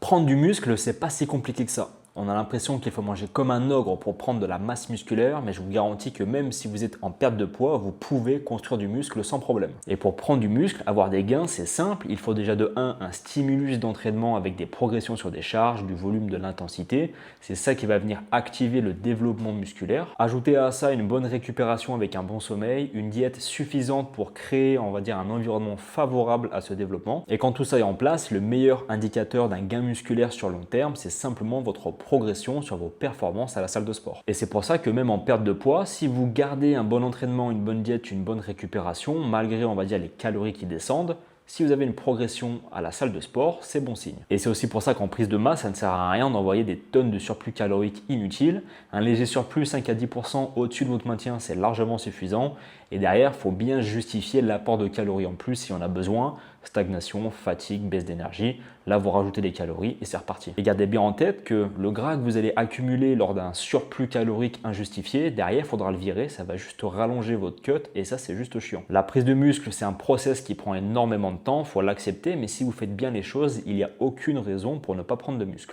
Prendre du muscle, c'est pas si compliqué que ça. On a l'impression qu'il faut manger comme un ogre pour prendre de la masse musculaire, mais je vous garantis que même si vous êtes en perte de poids, vous pouvez construire du muscle sans problème. Et pour prendre du muscle, avoir des gains, c'est simple. Il faut déjà de 1 un stimulus d'entraînement avec des progressions sur des charges, du volume, de l'intensité. C'est ça qui va venir activer le développement musculaire. Ajoutez à ça une bonne récupération avec un bon sommeil, une diète suffisante pour créer, on va dire, un environnement favorable à ce développement. Et quand tout ça est en place, le meilleur indicateur d'un gain musculaire sur long terme, c'est simplement votre progression sur vos performances à la salle de sport. Et c'est pour ça que même en perte de poids, si vous gardez un bon entraînement, une bonne diète, une bonne récupération, malgré on va dire les calories qui descendent, si vous avez une progression à la salle de sport, c'est bon signe. Et c'est aussi pour ça qu'en prise de masse, ça ne sert à rien d'envoyer des tonnes de surplus calorique inutiles. Un léger surplus 5 à 10% au-dessus de votre maintien, c'est largement suffisant. Et derrière, il faut bien justifier l'apport de calories en plus si on a besoin. Stagnation, fatigue, baisse d'énergie. Là, vous rajoutez des calories et c'est reparti. Et gardez bien en tête que le gras que vous allez accumuler lors d'un surplus calorique injustifié, derrière, il faudra le virer. Ça va juste rallonger votre cut et ça, c'est juste chiant. La prise de muscle, c'est un process qui prend énormément de temps. Il faut l'accepter, mais si vous faites bien les choses, il n'y a aucune raison pour ne pas prendre de muscle.